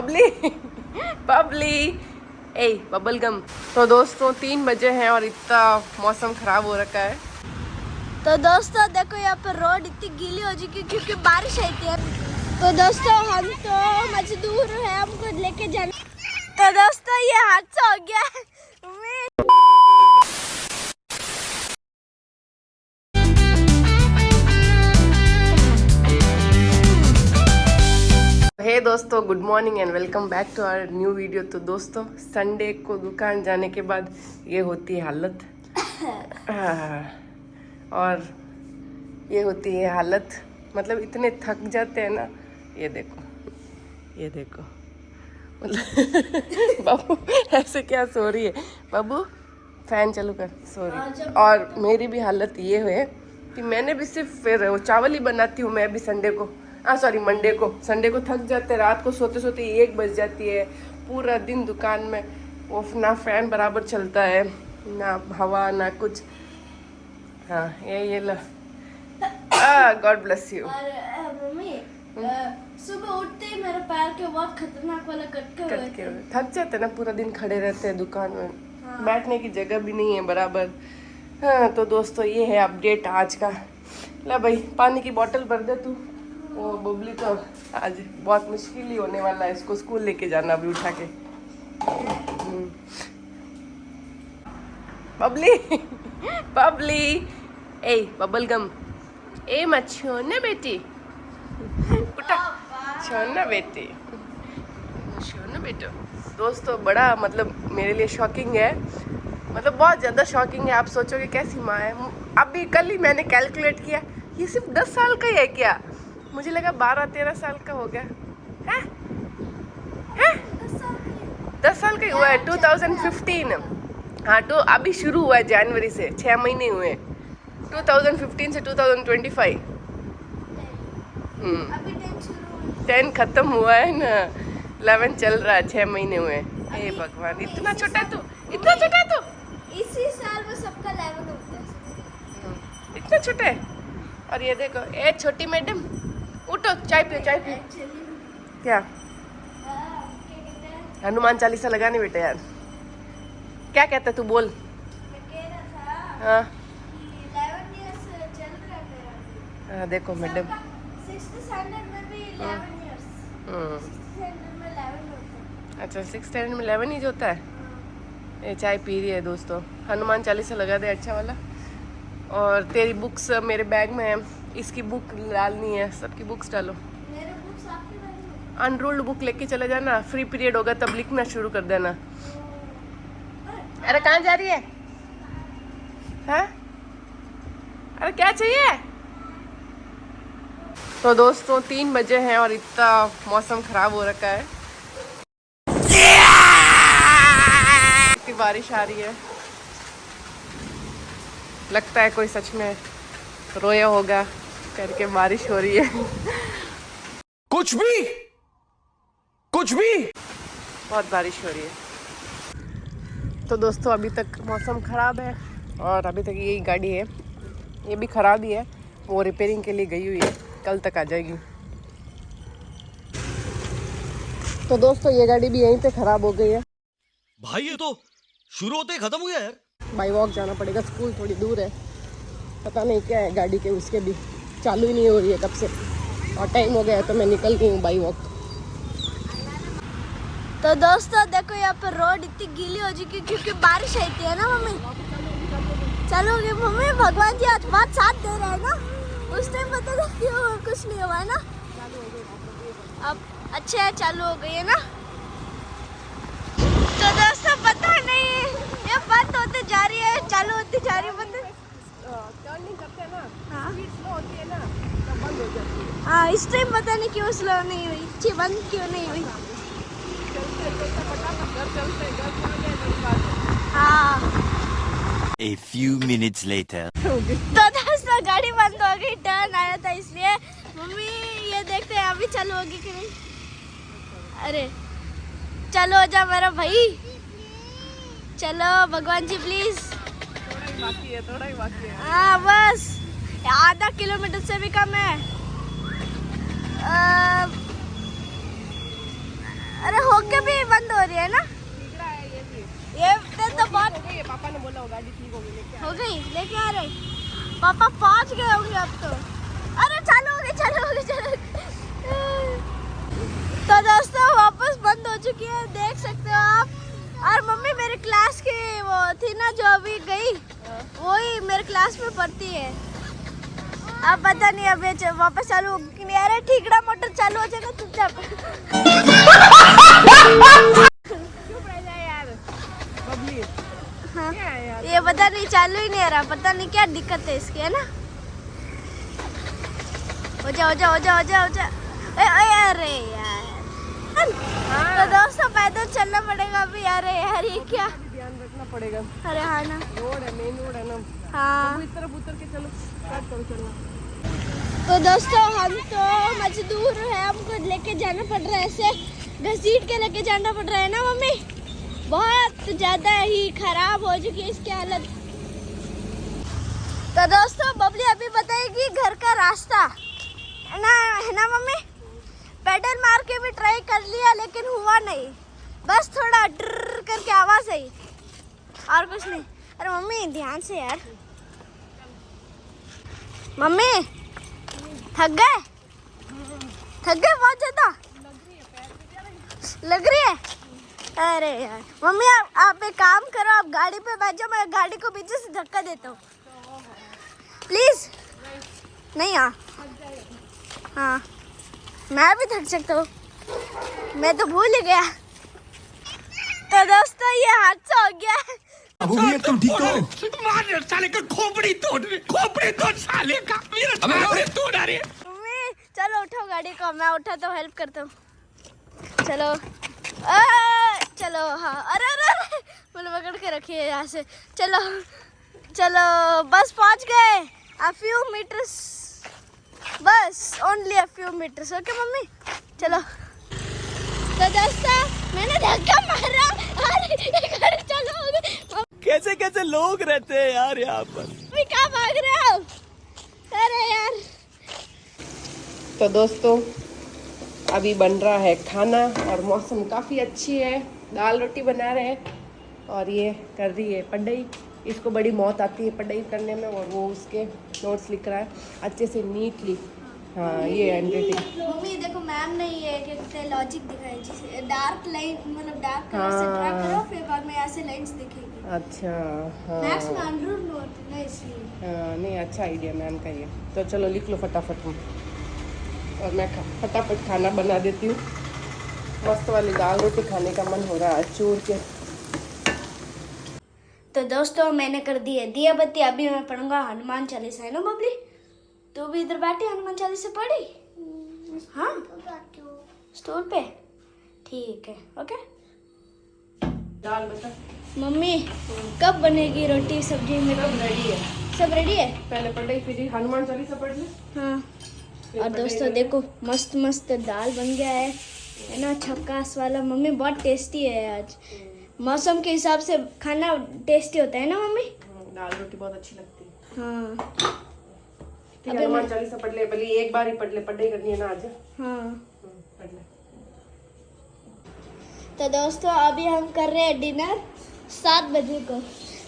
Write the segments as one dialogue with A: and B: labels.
A: बबली बबली ए bubble gum. तो दोस्तों 3 बजे हैं और इतना मौसम खराब हो रखा है।
B: तो दोस्तों देखो यहाँ पर रोड इतनी गीली हो चुकी क्योंकि बारिश आई थी। तो दोस्तों हम तो मजदूर है, हमको लेके जाना। तो दोस्तों ये हादसा हो गया है।
A: हे दोस्तों, good morning and welcome back to our new video. तो दोस्तों संडे को दुकान जाने के बाद ये होती है हालत और ये होती है हालत, मतलब इतने थक जाते हैं ना। ये देखो मतलब बाबू ऐसे क्या सो रही है? बाबू फैन चालू कर, सो रही। और मेरी भी हालत ये है कि मैंने भी सिर्फ फिर वो चावल ही बनाती हूँ मैं भी संडे को, संडे को थक जाते, रात को सोते सोते 1 बज जाती है। पूरा दिन दुकान में वो ना फैन बराबर चलता है, ना हवा ना कुछ। हाँ ये लो, गॉड ब्लेस यू।
B: मम्मी सुबह उठते ही मेरे पैर के बहुत खतरनाक वाला कटके
A: थक जाते ना, पूरा दिन खड़े रहते हैं दुकान में। हाँ। बैठने की जगह भी नहीं है बराबर। हाँ तो दोस्तों ये है अपडेट आज का। ला भाई पानी की बोतल भर दे तू। वो बबली तो आज बहुत मुश्किल ही होने वाला है, इसको स्कूल लेके जाना अभी उठा के। बबली बबली ए बबल गम ए मत छोड़ना बेटी, उठा छोड़ना बेटी, छोड़ना बेटो। दोस्तों बड़ा मतलब मेरे लिए शॉकिंग है, मतलब बहुत ज़्यादा शॉकिंग है। आप सोचोगे कैसी माँ है। अभी कल ही मैंने कैलकुलेट किया, ये सिर्फ 10 साल का ही है क्या? मुझे लगा 12-13 साल का हो गया है। 10 साल का ही हुआ है। 2015। हाँ तो अभी शुरू हुआ है जनवरी से, 6 महीने हुए। 2015 से 2025। 10 खत्म हुआ है ना, 11 चल रहा है, 6 महीने हुए। हे भगवान, इतना छोटा है तू, इतना छोटा है तू।
B: इसी साल में सबका 11 होता है।
A: इतना छोटा है। और ये देखो, ए छोटी मैडम उठो, चाय पियो, चाय पियो। क्या हनुमान चालीसा लगानी बेटा यार? क्या कहता तू बोल। हाँ हाँ देखो मैडम,
B: 6th स्टैंडर्ड में भी 11 इयर्स। 6th स्टैंडर्ड में 11 होता है।
A: अच्छा 6th स्टैंडर्ड में 11 ही होता है। ये चाय पी रही है दोस्तों। हनुमान चालीसा लगा दे अच्छा वाला। और तेरी बुक्स मेरे बैग में है, इसकी बुक डालनी है, सबकी बुक्स डालो।
B: मेरे बुक्स आपके बैग में?
A: अनरोल्ड बुक लेके चले जाना, फ्री पीरियड होगा तब लिखना शुरू कर देना। अरे कहाँ जा रही है? हाँ अरे क्या चाहिए? तो दोस्तों 3 बजे हैं और इतना मौसम खराब हो रखा है, इतनी बारिश आ रही है। लगता है कोई सच में रोया होगा करके बारिश हो रही है।
C: कुछ भी
A: बहुत बारिश हो रही है। तो दोस्तों अभी तक मौसम ख़राब है और अभी तक यही गाड़ी है, ये भी ख़राब ही है। वो रिपेयरिंग के लिए गई हुई है, कल तक आ जाएगी। तो दोस्तों ये गाड़ी भी यहीं पे ख़राब हो गई है
C: भाई। ये तो शुरू होते ही खत्म हो गया यार।
A: बाई वॉक जाना पड़ेगा, स्कूल थोड़ी दूर है। पता नहीं क्या है गाड़ी के, उसके भी चालू ही नहीं हो रही है कब से, और टाइम हो गया है तो मैं निकल गई हूँ बाई वॉक।
B: तो दोस्तों देखो यहाँ पर रोड इतनी गीली हो चुकी क्योंकि बारिश आई थी, है ना मम्मी? चलोगे मम्मी? भगवान जी आज बात साथ दे रहे हैं ना, उस टाइम पता था क्यों कुछ नहीं हुआ है ना, अब अच्छा है चालू हो गई है ना। तो दोस्तों पता नहीं ये बंद होते जा रही है, चालू होती जा रही है, बंद
A: टर्निंग करते हैं ना,
B: हाँ
A: स्पीड स्लो होती है ना तो बंद हो जाती है।
B: हाँ इस टाइम पता नहीं क्यों स्लो नहीं हुई, जी बंद क्यों नहीं हुई। हाँ
C: A few minutes later.
B: तो दोस्तों गाड़ी बंद हो गई, टर्न आया था इसलिए। मम्मी ये देखते हैं अभी चालू होगी कि नहीं। अरे चलो हो जा मेरा भाई, चलो भगवान जी प्लीज।
A: थोड़ा ही बाकी है।
B: हाँ बस आधा किलोमीटर से भी कम है। अरे होके भी बंद हो रही है ना ये तो बहुत
A: पापा ने बोला गाड़ी ठीक हो गई लेके
B: हो गई लेके आ रहे पापा पहुंच गए होंगे अब तो अरे चालू हो गई तो दोस्तों वापस बंद हो चुकी है देख सकते हो आप और मम्मी मेरे क्लास की वो थी ना जो अभी गई वही मेरे क्लास में पढ़ती है अब पता नहीं अब ये वापस चालू होगी कि नहीं अरे ठीकड़ा मोटर चालू हो जाएगा चुपचाप हाँ ये पता नहीं चालू ही नहीं आ रहा पता नहीं क्या दिक्कत है इसकी है ना हो जा अरे यार तो दोस्तों पैदल चलना पड़ेगा अभी अरे यार ये क्या
A: ध्यान रखना पड़ेगा
B: अरे हाँ ना
A: रोड है मेन रोड है ना
B: हाँ
A: इस तरफ उतर के चलो स्टार्ट करो चलना
B: तो दोस्तों हम तो मजदूर है हमको लेके जाना पड़ रहा है ऐसे घसीट के लेके जाना पड़ रहा है ना मम्मी बहुत ज्यादा ही खराब हो चुकी है इसकी हालत तो दोस्तों बबली अभी बताएगी घर का रास्ता है ना मम्मी पेडल मार के भी ट्राई कर लिया लेकिन हुआ नहीं बस थोड़ा डर करके आवाज आई और कुछ नहीं अरे मम्मी ध्यान से यार मम्मी थक गए बहुत ज्यादा लग रही है अरे यार मम्मी आप एक काम करो आप गाड़ी पे बैठ जाओ मैं गाड़ी को पीछे से धक्का देता हूँ प्लीज नहीं हाँ मैं भी थक सकता हूँ मैं तो भूल ही गया तो दोस्तों ये हादसा हो गया
C: तुम ठीक हो मार साले का खोपड़ी तोड़ साले का मेरा तोड़ अरे
B: मम्मी चलो उठाओ गाड़ी को मैं उठा तो हेल्प करता हूँ चलो चलो हाँ अरे मैंने पकड़ के रखी है यहाँ से चलो बस पहुँच गए a few meters बस only a few meters okay mummy चलो तो दोस्तों मैंने धक्का मारा अरे चलो
C: कैसे लोग रहते हैं यार यहाँ पर
B: मम्मी कहाँ भाग रहे हो अरे यार
A: तो दोस्तों अभी बन रहा है खाना और मौसम काफ़ी अच्छी है दाल रोटी बना रहे हैं और ये कर रही है पढ़ाई इसको बड़ी मौत आती है पढ़ाई करने में और वो उसके नोट्स लिख रहा है अच्छे से नीटली हाँ ये हैंडराइटिंग
B: मम्मी देखो मैम ने ये क्या लॉजिक दिखाया जिसे डार्क लाइन मतलब डार्क कलर से ड्रा करो फिर बाद में ऐसे लाइंस दिखेगी
A: अच्छा हाँ
B: मैथ्स में अंडर नोट ना इसलिए
A: हाँ नहीं अच्छा आइडिया मैम का ये तो चलो लिख लो फटाफट में और मैं फटाफट खाना बना देती हूँ मस्त वाली दाल रोटी खाने का मन हो रहा है चूर के
B: तो दोस्तों मैंने कर दी है दिया बत्ती अभी मैं पढ़ूंगा हनुमान चालीसा है ना बबली तो भी इधर बैठी हनुमान चालीसा पढ़ी हाँ स्टूल पे ठीक है ओके
A: दाल बता
B: मम्मी कब बनेगी रोटी सब्जी में
A: रेडी है
B: सब रेडी है
A: पहले पढ़ाई फिर हनुमान चालीसा पढ़ ली
B: हाँ और दोस्तों देखो मस्त मस्त दाल बन गया है ना छक्कास वाला मम्मी बहुत टेस्टी है आज मौसम के हिसाब से खाना टेस्टी होता है ना मम्मी
A: दाल रोटी बहुत अच्छी लगती है
B: हाँ
A: ठीक है हनुमान चालीसा पढ़ ले पहले एक बार ही पढ़ ले पढ़ाई करनी है ना आज
B: हाँ
A: पढ़ ले
B: तो दोस्तों अभी हम कर रहे हैं डिनर 7 बजे को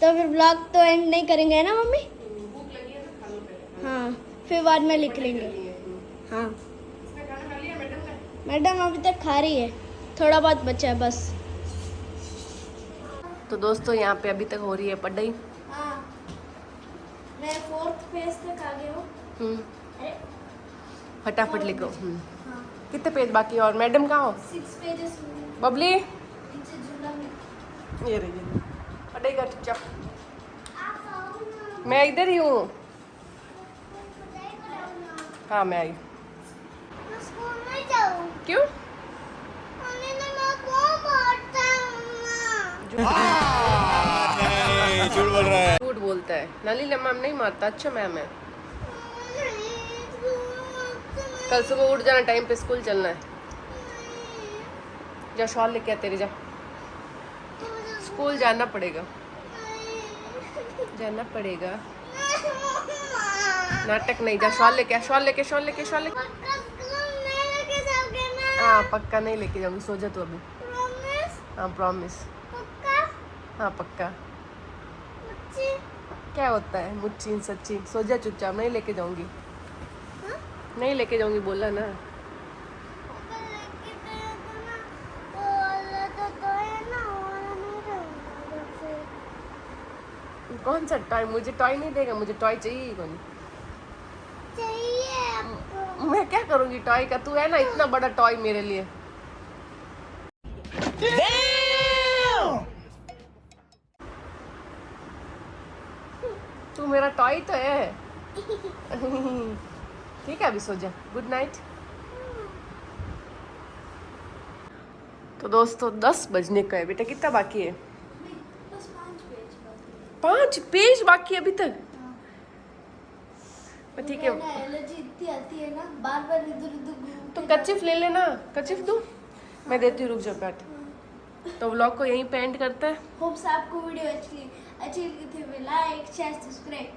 B: तो फिर ब्लॉग तो एंड नहीं करेंगे ना मम्मी हाँ फिर बाद में लिख लेंगे हाँ मैडम अभी तक खा रही है थोड़ा बहुत बचा है बस
A: तो दोस्तों यहाँ पे अभी तक हो रही है पढ़ाई
B: हाँ मैं 4th पेज तक आ गया हूँ अरे
A: फटाफट लिखो
B: हाँ
A: कितने पेज बाकी है और मैडम कहाँ हो
B: 6 पेजेस
A: बबली
B: नीचे झूला में
A: ये रही पढ़ाई कर चुपचाप मैं इधर ही हूँ हाँ मैं आई क्यों
C: झूठ बोल रहा है
A: झूठ बोलता है नलीला मैम नहीं मारता अच्छा मैम है कल सुबह उठ जाना टाइम पे स्कूल चलना है जा शॉल लेके आ तेरी जा स्कूल जाना पड़ेगा नाटक नहीं जा शॉल लेके हाँ पक्का नहीं लेके जाऊंगी, सो जा तू अभी। हाँ प्रॉमिस। हाँ पक्का। क्या होता है मुच्ची सच्ची? सो जा चुपचाप, नहीं लेके जाऊंगी। नहीं लेके जाऊंगी बोला ना। कौन सा टॉय? मुझे टॉय नहीं देगा, मुझे टॉय चाहिए ही कौन। मैं क्या करूंगी टॉय का? तू है ना इतना बड़ा टॉय मेरे लिए। तू मेरा टॉय तो है। ठीक है अभी सो जा, गुड नाइट। तो दोस्तों 10 बजने का है बेटा, कितना बाकी है? 5 पेज बाकी है अभी तक। ठीक है
B: एलर्जी इतनी आती है ना, बार बार इधर उधर।
A: तो कचिफ ले लेना, कचिफ दूं? मैं देती हूँ, रुक जा बैठ। तो व्लॉग को यहीं पे एंड करता है।
B: होप्स आपको वीडियो अच्छी लगी थी, लाइक शेयर सब्सक्राइब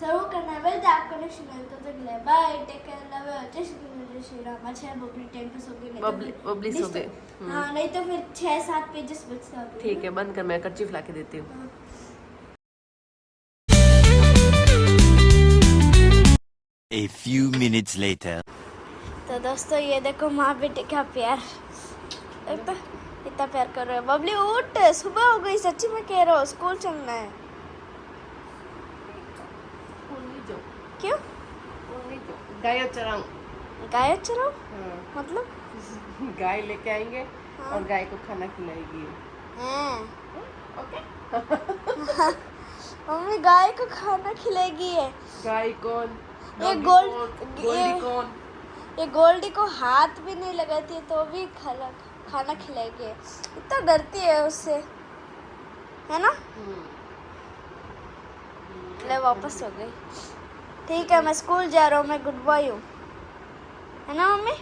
B: जरूर करना। वेल आपको नेक्स्ट वीडियो तो तक ले bye, take care, love you, Jai Shri Ram. अच्छा बबली टाइम पे सो गए,
A: बबली सो गए।
B: हाँ नहीं तो फिर 6-7 पेजेस बचते हैं।
A: ठीक है बंद कर, मैं कचिफ ला के देती हूँ।
D: A few minutes later.
B: तो दोस्तों ये देखो माँ बेटे का प्यार, देखो इतना प्यार कर रहे हो। बबली उठ, सुबह हो गई, सच्ची में कह रहा हूँ, स्कूल चलना है। क्यों?
A: गाय चराऊं।
B: गाय चराओ?
A: हाँ।
B: मतलब
A: गाय लेके आएंगे
B: हाँ।
A: और गाय को खाना खिलाएगी।
B: हैं?
A: ओके।
B: मम्मी गाय को खाना खिलाएगी है।
A: गाय कौन?
B: ये
A: गोल्डी कौन?
B: ये गोल्डी को हाथ भी नहीं लगाती है तो भी खाना खिलाएगी। इतना डरती है उससे, है ना? ले वापस हो गई। ठीक है मैं स्कूल जा रहा हूँ, मैं गुड बॉय हूँ, है ना मम्मी?